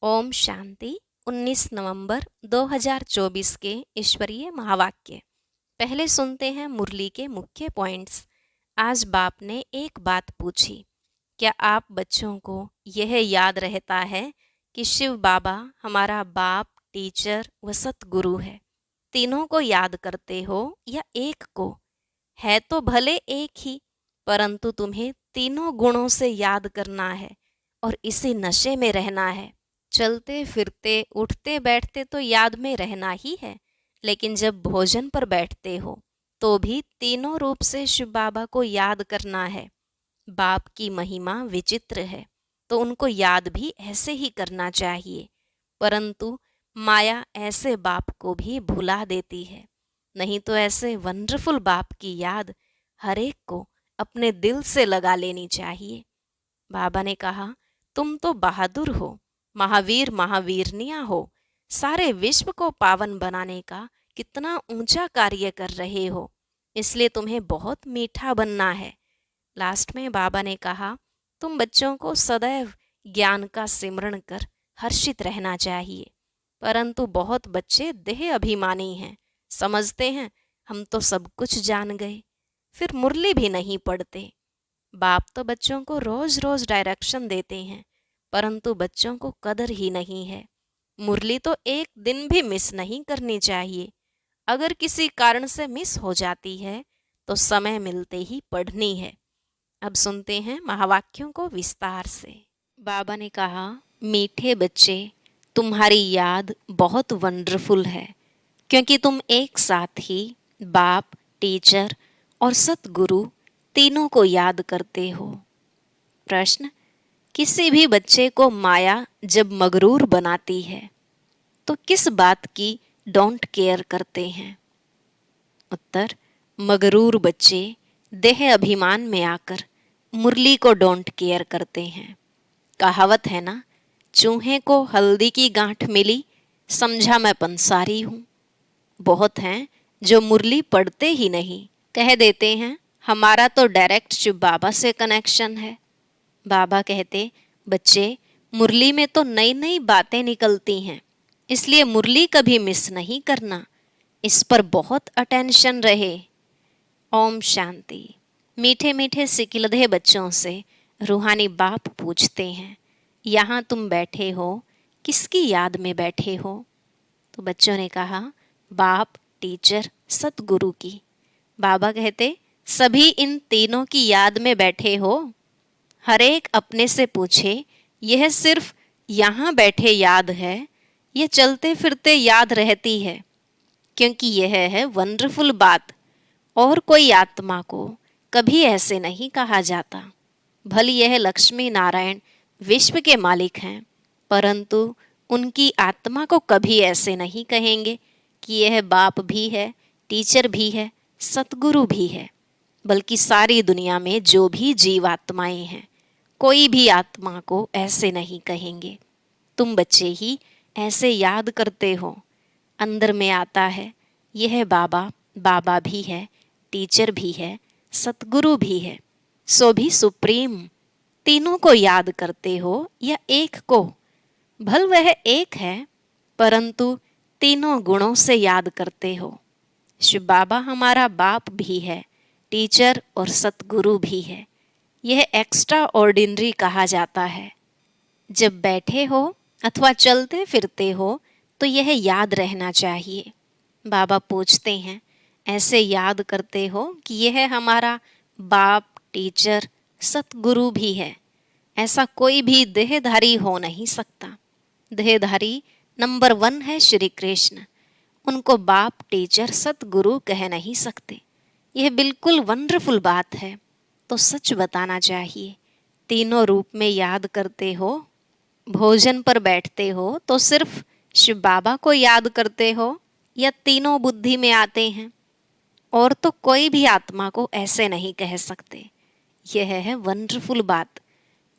ओम शांति। 19 नवंबर 2024 के ईश्वरीय महावाक्य। पहले सुनते हैं मुरली के मुख्य पॉइंट्स। आज बाप ने एक बात पूछी, क्या आप बच्चों को यह याद रहता है कि शिव बाबा हमारा बाप, टीचर व सतगुरु है? तीनों को याद करते हो या एक को? है तो भले एक ही, परंतु तुम्हें तीनों गुणों से याद करना है और इसी नशे में रहना है। चलते फिरते उठते बैठते तो याद में रहना ही है, लेकिन जब भोजन पर बैठते हो तो भी तीनों रूप से शिव बाबा को याद करना है। बाप की महिमा विचित्र है, तो उनको याद भी ऐसे ही करना चाहिए। परंतु माया ऐसे बाप को भी भुला देती है। नहीं तो ऐसे वंडरफुल बाप की याद हर एक को अपने दिल से लगा लेनी चाहिए। बाबा ने कहा, तुम तो बहादुर हो, महावीर महावीरनिया हो, सारे विश्व को पावन बनाने का कितना ऊंचा कार्य कर रहे हो, इसलिए तुम्हें बहुत मीठा बनना है। लास्ट में बाबा ने कहा, तुम बच्चों को सदैव ज्ञान का सिमरण कर हर्षित रहना चाहिए। परंतु बहुत बच्चे देह अभिमानी हैं, समझते हैं हम तो सब कुछ जान गए, फिर मुरली भी नहीं पढ़ते। बाप तो बच्चों को रोज रोज डायरेक्शन देते हैं, परंतु बच्चों को कदर ही नहीं है। मुरली तो एक दिन भी मिस नहीं करनी चाहिए। अगर किसी कारण से मिस हो जाती है तो समय मिलते ही पढ़नी है। अब सुनते हैं महावाक्यों को विस्तार से। बाबा ने कहा, मीठे बच्चे, तुम्हारी याद बहुत वंडरफुल है, क्योंकि तुम एक साथ ही बाप, टीचर और सतगुरु तीनों को याद करते हो। प्रश्न, किसी भी बच्चे को माया जब मगरूर बनाती है तो किस बात की डोंट केयर करते हैं? उत्तर, मगरूर बच्चे देह अभिमान में आकर मुरली को डोंट केयर करते हैं। कहावत है ना, चूहे को हल्दी की गांठ मिली, समझा मैं पंसारी हूँ। बहुत हैं जो मुरली पढ़ते ही नहीं, कह देते हैं हमारा तो डायरेक्ट शिव बाबा से कनेक्शन है। बाबा कहते, बच्चे, मुरली में तो नई नई बातें निकलती हैं, इसलिए मुरली कभी मिस नहीं करना। इस पर बहुत अटेंशन रहे। ओम शांति। मीठे मीठे सिकिलधे बच्चों से रूहानी बाप पूछते हैं, यहाँ तुम बैठे हो, किसकी याद में बैठे हो? तो बच्चों ने कहा, बाप, टीचर, सतगुरु की। बाबा कहते, सभी इन तीनों की याद में बैठे हो? हर एक अपने से पूछे, यह सिर्फ यहाँ बैठे याद है, यह चलते फिरते याद रहती है? क्योंकि यह है वंडरफुल बात। और कोई आत्मा को कभी ऐसे नहीं कहा जाता। भले यह लक्ष्मी नारायण विश्व के मालिक हैं, परंतु उनकी आत्मा को कभी ऐसे नहीं कहेंगे कि यह बाप भी है, टीचर भी है, सतगुरु भी है। बल्कि सारी दुनिया में जो भी जीवात्माएं हैं, कोई भी आत्मा को ऐसे नहीं कहेंगे। तुम बच्चे ही ऐसे याद करते हो। अंदर में आता है, यह बाबा बाबा भी है, टीचर भी है, सतगुरु भी है, सो भी सुप्रीम। तीनों को याद करते हो या एक को? भल वह एक है, परंतु तीनों गुणों से याद करते हो। शिव बाबा हमारा बाप भी है, टीचर और सतगुरु भी है। यह एक्स्ट्रा ऑर्डिनरी कहा जाता है। जब बैठे हो अथवा चलते फिरते हो तो यह याद रहना चाहिए। बाबा पूछते हैं, ऐसे याद करते हो कि यह हमारा बाप, टीचर, सतगुरु भी है? ऐसा कोई भी देहधारी हो नहीं सकता। देहधारी नंबर 1 है श्री कृष्ण। उनको बाप, टीचर, सतगुरु कह नहीं सकते। यह बिल्कुल वंडरफुल बात है, तो सच बताना चाहिए। तीनों रूप में याद करते हो। भोजन पर बैठते हो तो सिर्फ शिव बाबा को याद करते हो या तीनों बुद्धि में आते हैं? और तो कोई भी आत्मा को ऐसे नहीं कह सकते। यह है वंडरफुल बात।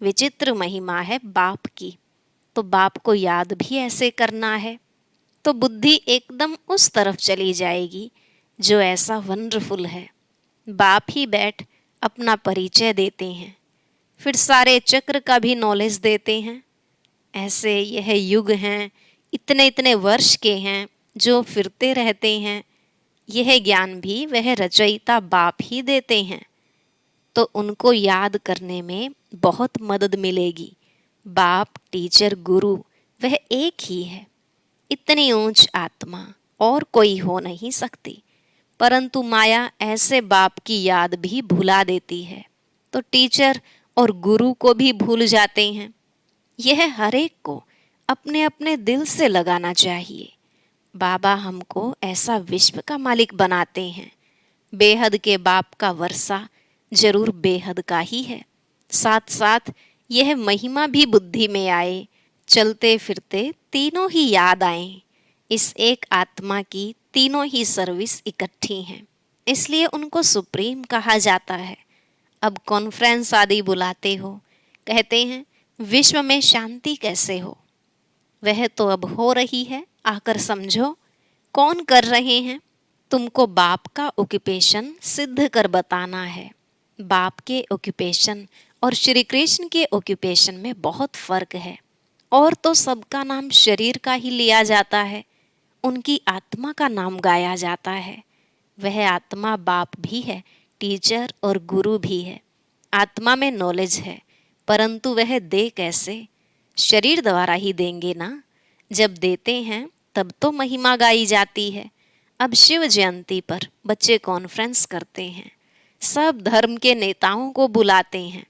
विचित्र महिमा है बाप की। तो बाप को याद भी ऐसे करना है, तो बुद्धि एकदम उस तरफ चली जाएगी जो ऐसा वंडरफुल है। बाप ही बैठ अपना परिचय देते हैं, फिर सारे चक्र का भी नॉलेज देते हैं। ऐसे यह युग हैं, इतने इतने वर्ष के हैं जो फिरते रहते हैं, यह ज्ञान भी वह रचयिता बाप ही देते हैं। तो उनको याद करने में बहुत मदद मिलेगी। बाप, टीचर, गुरु वह एक ही है। इतनी ऊंच आत्मा और कोई हो नहीं सकती। परंतु माया ऐसे बाप की याद भी भुला देती है, तो टीचर और गुरु को भी भूल जाते हैं। यह हर एक को अपने अपने दिल से लगाना चाहिए। बाबा हमको ऐसा विश्व का मालिक बनाते हैं। बेहद के बाप का वर्षा जरूर बेहद का ही है। साथ साथ यह महिमा भी बुद्धि में आए, चलते फिरते तीनों ही याद आए। इस एक आत्मा की तीनों ही सर्विस इकट्ठी हैं, इसलिए उनको सुप्रीम कहा जाता है। अब कॉन्फ्रेंस आदि बुलाते हो, कहते हैं विश्व में शांति कैसे हो। वह तो अब हो रही है, आकर समझो। कौन कर रहे हैं? तुमको बाप का ऑक्यूपेशन सिद्ध कर बताना है। बाप के ऑक्यूपेशन और श्री कृष्ण के ऑक्यूपेशन में बहुत फर्क है। और तो सबका नाम शरीर का ही लिया जाता है, उनकी आत्मा का नाम गाया जाता है। वह आत्मा बाप भी है, टीचर और गुरु भी है। आत्मा में नॉलेज है, परंतु वह दे कैसे? शरीर द्वारा ही देंगे ना। जब देते हैं तब तो महिमा गाई जाती है। अब शिव जयंती पर बच्चे कॉन्फ्रेंस करते हैं, सब धर्म के नेताओं को बुलाते हैं।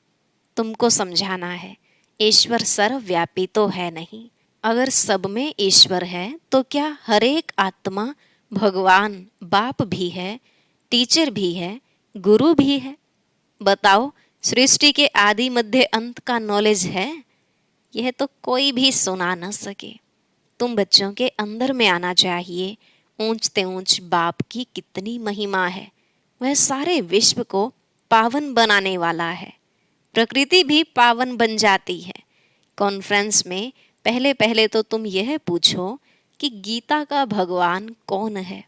तुमको समझाना है ईश्वर सर्वव्यापी तो है नहीं। अगर सब में ईश्वर है तो क्या हर एक आत्मा भगवान बाप भी है, टीचर भी है, गुरु भी है? बताओ, सृष्टि के आदि मध्य अंत का नॉलेज है? यह तो कोई भी सुना न सके। तुम बच्चों के अंदर में आना चाहिए। ऊंचते ऊंच बाप की कितनी महिमा है। वह सारे विश्व को पावन बनाने वाला है। प्रकृति भी पावन बन जाती है। कॉन्फ्रेंस में पहले पहले तो तुम यह पूछो कि गीता का भगवान कौन है?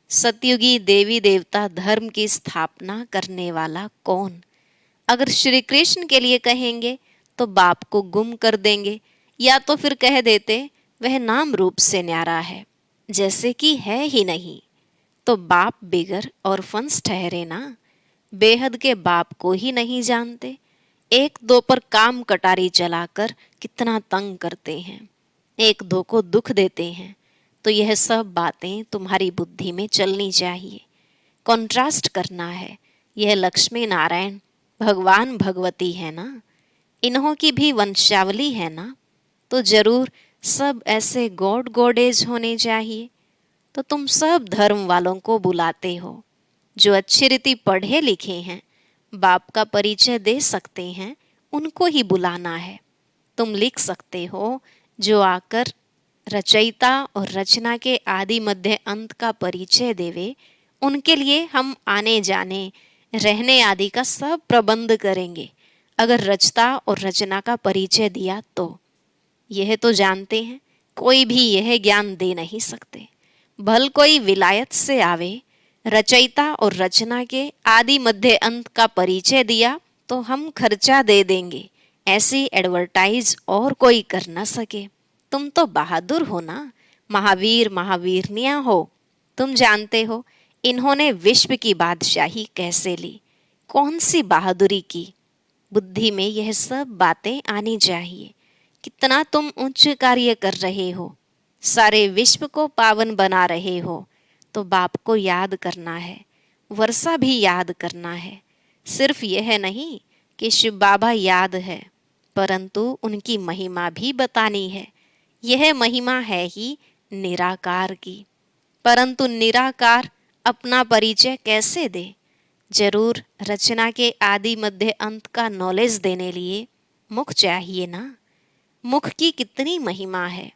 सतयुगी देवी देवता धर्म की स्थापना करने वाला कौन? अगर श्री कृष्ण के लिए कहेंगे तो बाप को गुम कर देंगे, या तो फिर कह देते वह नाम रूप से न्यारा है, जैसे कि है ही नहीं। तो बाप बिगर ऑर्फन्स ठहरे ना। बेहद के बाप को ही नहीं जानते। एक दो पर काम कटारी चलाकर कितना तंग करते हैं, एक दो को दुख देते हैं। तो यह सब बातें तुम्हारी बुद्धि में चलनी चाहिए। कॉन्ट्रास्ट करना है। यह लक्ष्मी नारायण भगवान भगवती है ना, इन्हों की भी वंशावली है ना, तो जरूर सब ऐसे गॉड गॉडेज होने चाहिए। तो तुम सब धर्म वालों को बुलाते हो, जो अच्छी रीति पढ़े लिखे हैं, बाप का परिचय दे सकते हैं, उनको ही बुलाना है। तुम लिख सकते हो, जो आकर रचयिता और रचना के आदि मध्य अंत का परिचय देवे, उनके लिए हम आने जाने रहने आदि का सब प्रबंध करेंगे। अगर रचता और रचना का परिचय दिया तो यह तो जानते हैं कोई भी यह ज्ञान दे नहीं सकते। भल कोई विलायत से आवे, रचयिता और रचना के आदि मध्य अंत का परिचय दिया तो हम खर्चा दे देंगे। ऐसी एडवर्टाइज और कोई कर न सके। तुम तो बहादुर हो ना, महावीर महावीरनियां हो। तुम जानते हो इन्होंने विश्व की बादशाही कैसे ली, कौन सी बहादुरी की। बुद्धि में यह सब बातें आनी चाहिए। कितना तुम उच्च कार्य कर रहे हो, सारे विश्व को पावन बना रहे हो। तो बाप को याद करना है, वर्षा भी याद करना है। सिर्फ यह नहीं कि शिव बाबा याद है, परंतु उनकी महिमा भी बतानी है। यह महिमा है ही निराकार की, परंतु निराकार अपना परिचय कैसे दे? जरूर रचना के आदि मध्य अंत का नॉलेज देने लिए मुख चाहिए ना। मुख की कितनी महिमा है।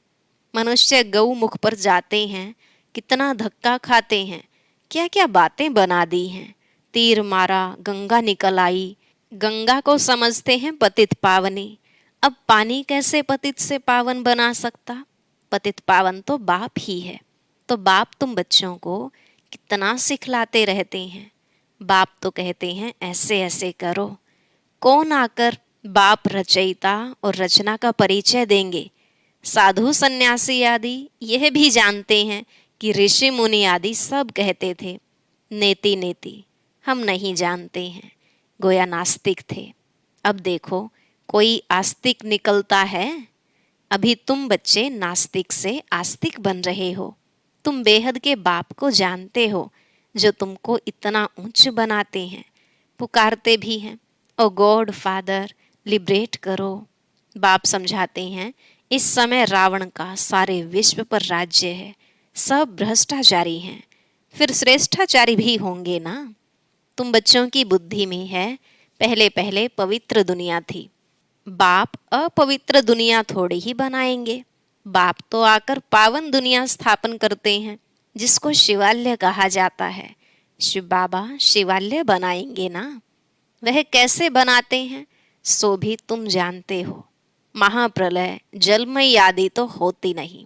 मनुष्य गौ मुख पर जाते हैं, कितना धक्का खाते हैं, क्या क्या बातें बना दी हैं। तीर मारा, गंगा निकल आई। गंगा को समझते हैं पतित पावनी। अब पानी कैसे पतित से पावन बना सकता? पतित पावन तो बाप ही है। तो बाप तुम बच्चों को कितना सिखलाते रहते हैं। बाप तो कहते हैं ऐसे ऐसे करो। कौन आकर बाप रचयिता और रचना का परिचय देंगे। साधु सन्यासी आदि यह भी जानते हैं कि ऋषि मुनि आदि सब कहते थे नेति नेति, हम नहीं जानते हैं, गोया नास्तिक थे। अब देखो कोई आस्तिक निकलता है। अभी तुम बच्चे नास्तिक से आस्तिक बन रहे हो। तुम बेहद के बाप को जानते हो जो तुमको इतना ऊंच बनाते हैं, पुकारते भी हैं, ओ गॉड फादर लिबरेट करो। बाप समझाते हैं इस समय रावण का सारे विश्व पर राज्य है, सब भ्रष्टाचारी हैं, फिर श्रेष्ठाचारी भी होंगे ना। तुम बच्चों की बुद्धि में है पहले पहले पवित्र दुनिया थी, बाप अपवित्र दुनिया थोड़ी ही बनाएंगे। बाप तो आकर पावन दुनिया स्थापन करते हैं जिसको शिवालय कहा जाता है। शिव बाबा शिवालय बनाएंगे ना। वह कैसे बनाते हैं सो भी तुम जानते हो। महाप्रलय जलमय आदि तो होती नहीं।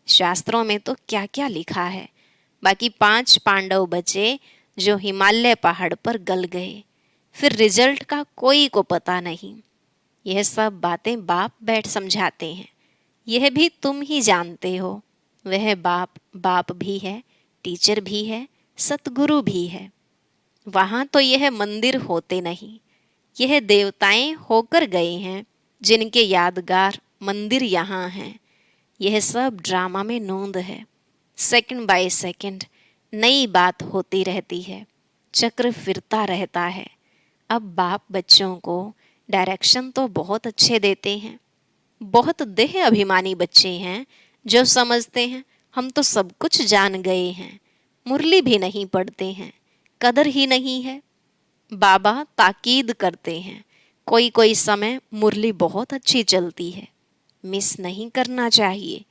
शास्त्रों में तो क्या क्या लिखा है। बाकी 5 पांडव बचे जो हिमालय पहाड़ पर गल गए, फिर रिजल्ट का कोई को पता नहीं। यह सब बातें बाप बैठ समझाते हैं, यह भी तुम ही जानते हो। वह बाप बाप भी है, टीचर भी है, सतगुरु भी है। वहाँ तो यह मंदिर होते नहीं, यह देवताएं होकर गए हैं जिनके यादगार मंदिर यहाँ हैं। यह सब ड्रामा में नोंद है। सेकंड बाय सेकंड नई बात होती रहती है, चक्र फिरता रहता है। अब बाप बच्चों को डायरेक्शन तो बहुत अच्छे देते हैं। बहुत देह अभिमानी बच्चे हैं जो समझते हैं हम तो सब कुछ जान गए हैं, मुरली भी नहीं पढ़ते हैं, कदर ही नहीं है। बाबा ताकीद करते हैं कोई कोई समय मुरली बहुत अच्छी चलती है, मिस नहीं करना चाहिए।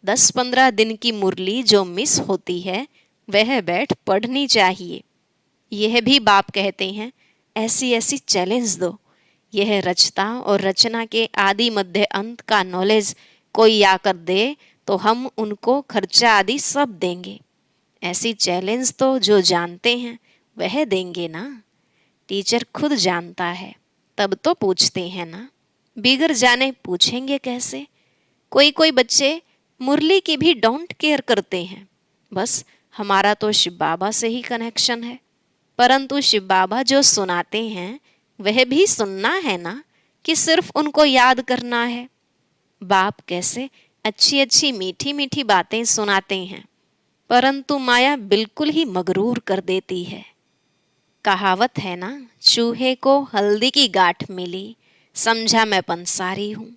10-15 दिन की मुरली जो मिस होती है वह बैठ पढ़नी चाहिए। यह भी बाप कहते हैं ऐसी ऐसी चैलेंज दो, यह रचता और रचना के आदि मध्य अंत का नॉलेज कोई आकर दे तो हम उनको खर्चा आदि सब देंगे। ऐसी चैलेंज तो जो जानते हैं वह देंगे ना। टीचर खुद जानता है तब तो पूछते हैं ना, बिगर जाने पूछेंगे कैसे। कोई कोई बच्चे मुरली की भी डोंट केयर करते हैं, बस हमारा तो शिव बाबा से ही कनेक्शन है। परंतु शिव बाबा जो सुनाते हैं वह भी सुनना है ना, कि सिर्फ उनको याद करना है। बाप कैसे अच्छी अच्छी मीठी मीठी बातें सुनाते हैं, परंतु माया बिल्कुल ही मगरूर कर देती है। कहावत है ना, चूहे को हल्दी की गांठ मिली, समझा मैं पंसारी हूँ।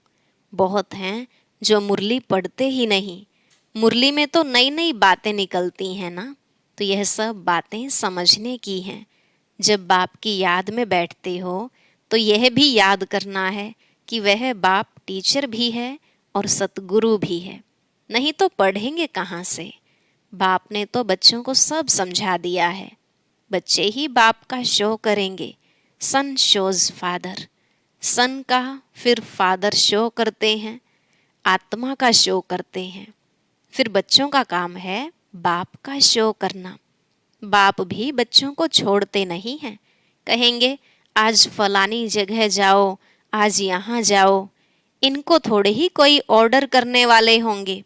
बहुत हैं जो मुरली पढ़ते ही नहीं, मुरली में तो नई नई बातें निकलती हैं ना। तो यह सब बातें समझने की हैं। जब बाप की याद में बैठते हो तो यह भी याद करना है कि वह बाप टीचर भी है और सतगुरु भी है, नहीं तो पढ़ेंगे कहाँ से। बाप ने तो बच्चों को सब समझा दिया है, बच्चे ही बाप का शो करेंगे। सन शोज फादर, सन का फिर फादर शो करते हैं, आत्मा का शो करते हैं। फिर बच्चों का काम है बाप का शो करना। बाप भी बच्चों को छोड़ते नहीं हैं, कहेंगे आज फलानी जगह जाओ, आज यहाँ जाओ। इनको थोड़े ही कोई ऑर्डर करने वाले होंगे,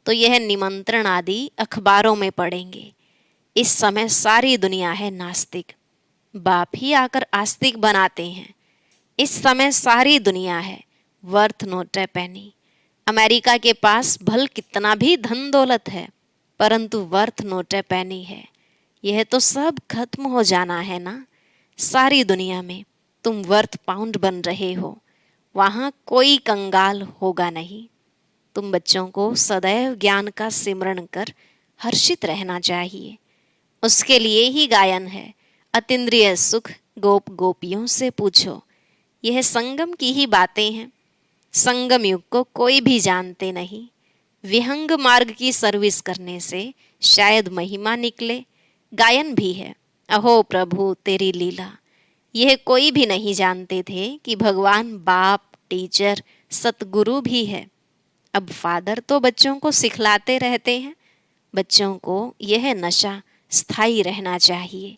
तो यह निमंत्रण आदि अखबारों में पढ़ेंगे। इस समय सारी दुनिया है नास्तिक, बाप ही आकर आस्तिक बनाते हैं। इस समय सारी दुनिया है वर्थ नोट ए पेनी। अमेरिका के पास भल कितना भी धन दौलत है, परंतु वर्थ नोट ए पेनी है। यह तो सब खत्म हो जाना है ना। सारी दुनिया में तुम वर्थ पाउंड बन रहे हो, वहाँ कोई कंगाल होगा नहीं। तुम बच्चों को सदैव ज्ञान का सिमरण कर हर्षित रहना चाहिए। उसके लिए ही गायन है, अतीन्द्रिय सुख गोप गोपियों से पूछो। यह संगम की ही बातें हैं। संगम युग को कोई भी जानते नहीं। विहंग मार्ग की सर्विस करने से शायद महिमा निकले। गायन भी है, अहो प्रभु तेरी लीला। यह कोई भी नहीं जानते थे कि भगवान बाप टीचर सतगुरु भी है। अब फादर तो बच्चों को सिखलाते रहते हैं। बच्चों को यह नशा स्थायी रहना चाहिए,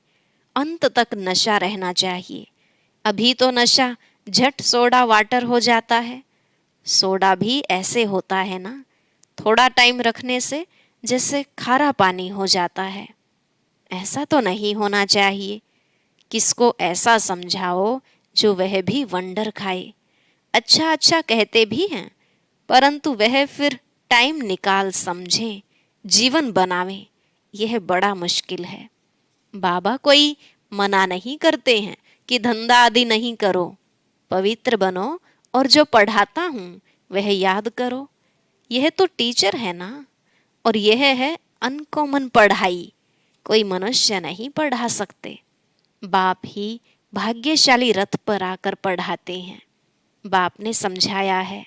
अंत तक नशा रहना चाहिए। अभी तो नशा झट सोडा वाटर हो जाता है। सोडा भी ऐसे होता है ना, थोड़ा टाइम रखने से जैसे खारा पानी हो जाता है। ऐसा तो नहीं होना चाहिए। किसको ऐसा समझाओ जो वह भी वंडर खाए। अच्छा अच्छा कहते भी हैं, परंतु वह फिर टाइम निकाल समझे, जीवन बनावे, यह बड़ा मुश्किल है। बाबा कोई मना नहीं करते हैं कि धंधा आदि नहीं करो, पवित्र बनो और जो पढ़ाता हूँ वह याद करो। यह तो टीचर है ना, और यह है अनकॉमन पढ़ाई, कोई मनुष्य नहीं पढ़ा सकते। बाप ही भाग्यशाली रथ पर आकर पढ़ाते हैं। बाप ने समझाया है,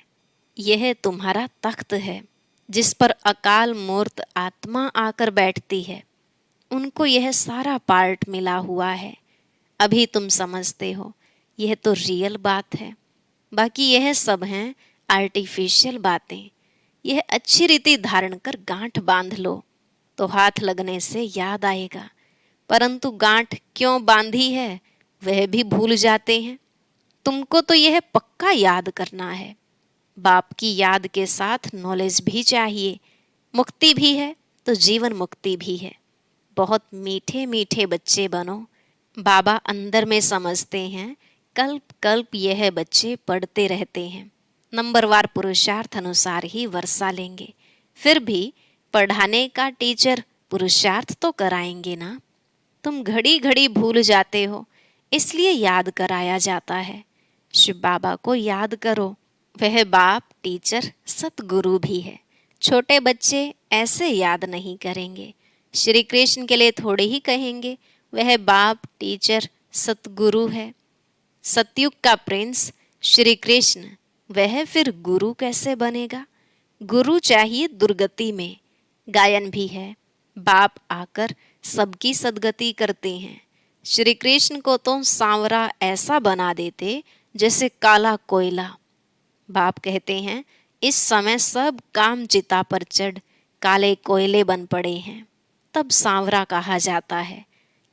यह तुम्हारा तख्त है जिस पर अकाल मूर्त आत्मा आकर बैठती है। उनको यह सारा पार्ट मिला हुआ है। अभी तुम समझते हो यह तो रियल बात है, बाकी यह सब हैं आर्टिफिशियल बातें। यह अच्छी रीति धारण कर गांठ बांध लो तो हाथ लगने से याद आएगा, परंतु गांठ क्यों बांधी है वह भी भूल जाते हैं। तुमको तो यह पक्का याद करना है। बाप की याद के साथ नॉलेज भी चाहिए। मुक्ति भी है तो जीवन मुक्ति भी है। बहुत मीठे मीठे बच्चे बनो। बाबा अंदर में समझते हैं, कल्प कल्प यह बच्चे पढ़ते रहते हैं। नंबरवार पुरुषार्थ अनुसार ही वर्षा लेंगे, फिर भी पढ़ाने का टीचर पुरुषार्थ तो कराएंगे ना। तुम घड़ी घड़ी भूल जाते हो, इसलिए याद कराया जाता है। शिव बाबा को याद करो, वह बाप टीचर सतगुरु भी है। छोटे बच्चे ऐसे याद नहीं करेंगे, श्री कृष्ण के लिए थोड़े ही कहेंगे वह बाप टीचर सतगुरु है। सतयुग का प्रिंस श्री कृष्ण, वह फिर गुरु कैसे बनेगा? गुरु चाहिए दुर्गति में। गायन भी है, बाप आकर सबकी सदगति करते हैं। श्री कृष्ण को तो सांवरा ऐसा बना देते जैसे काला कोयला। बाप कहते हैं, इस समय सब काम चिता पर चढ़ काले कोयले बन पड़े हैं, तब सांवरा कहा जाता है।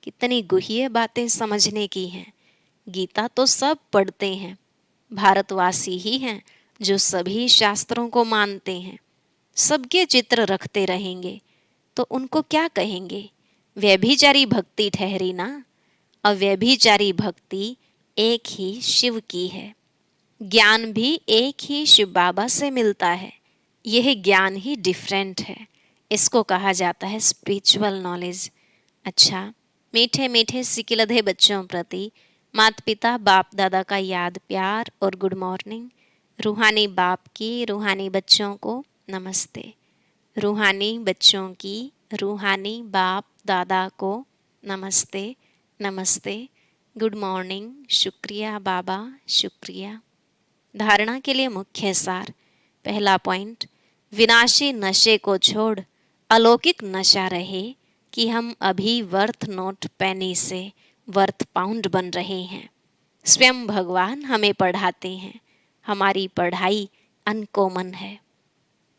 कितनी गुह्य बातें समझने की हैं। गीता तो सब पढ़ते हैं, भारतवासी ही हैं जो सभी शास्त्रों को मानते हैं। सबके चित्र रखते रहेंगे तो उनको क्या कहेंगे? व्यभिचारी भक्ति ठहरी ना। अव्यभिचारी भक्ति एक ही शिव की है। ज्ञान भी एक ही शिव बाबा से मिलता है। यह ज्ञान ही डिफरेंट है, इसको कहा जाता है स्पिरिचुअल नॉलेज। अच्छा, मीठे मीठे सिकिलधे बच्चों प्रति माता पिता बाप दादा का याद प्यार और गुड मॉर्निंग। रूहानी बाप की रूहानी बच्चों को नमस्ते। रूहानी बच्चों की रूहानी बाप दादा को नमस्ते नमस्ते, गुड मॉर्निंग, शुक्रिया बाबा, शुक्रिया। धारणा के लिए मुख्य सार। पहला पॉइंट, विनाशी नशे को छोड़ अलौकिक नशा रहे कि हम अभी वर्थ नोट पैनी से वर्थ पाउंड बन रहे हैं। स्वयं भगवान हमें पढ़ाते हैं, हमारी पढ़ाई अनकॉमन है।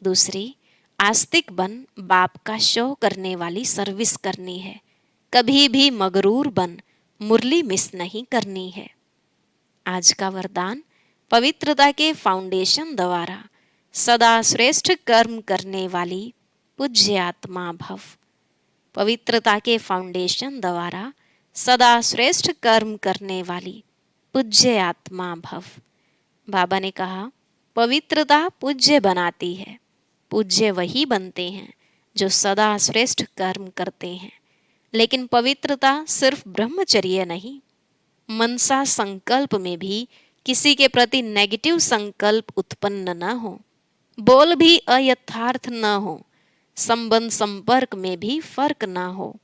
दूसरी, आस्तिक बन बाप का शो करने वाली सर्विस करनी है। कभी भी मगरूर बन मुरली मिस नहीं करनी है। आज का वरदान, पवित्रता के फाउंडेशन द्वारा सदा श्रेष्ठ कर्म करने वाली पूज्य आत्मा भव। पवित्रता के फाउंडेशन द्वारा सदा श्रेष्ठ कर्म करने वाली पूज्य आत्मा भव। बाबा ने कहा, पवित्रता पूज्य बनाती है। पूज्य वही बनते हैं जो सदा श्रेष्ठ कर्म करते हैं। लेकिन पवित्रता सिर्फ ब्रह्मचर्य नहीं, मनसा संकल्प में भी किसी के प्रति नेगेटिव संकल्प उत्पन्न न हो, बोल भी अयथार्थ न हो, संबंध संपर्क में भी फर्क न हो,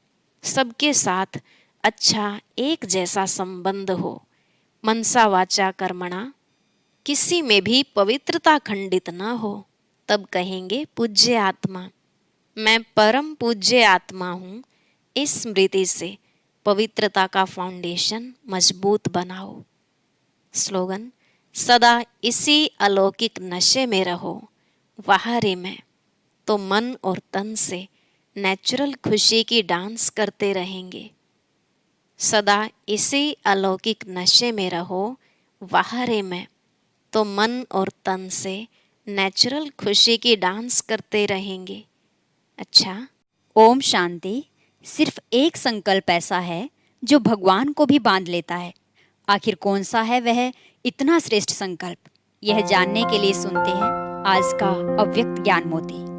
सबके साथ अच्छा एक जैसा संबंध हो, मनसा वाचा कर्मणा किसी में भी पवित्रता खंडित न हो, तब कहेंगे पूज्य आत्मा। मैं परम पूज्य आत्मा हूँ। इस स्मृति से पवित्रता का फाउंडेशन मजबूत बनाओ। स्लोगन, सदा इसी अलौकिक नशे में रहो। वहारे में तो मन और तन से नेचुरल खुशी की डांस करते रहेंगे। सदा इसी अलौकिक नशे में रहो, वाह रे, मैं तो मन और तन से नेचुरल खुशी की डांस करते रहेंगे। अच्छा। ओम शांति। सिर्फ एक संकल्प ऐसा है जो भगवान को भी बांध लेता है। आखिर कौन सा है वह इतना श्रेष्ठ संकल्प? यह जानने के लिए सुनते हैं आज का अव्यक्त ज्ञान मोती।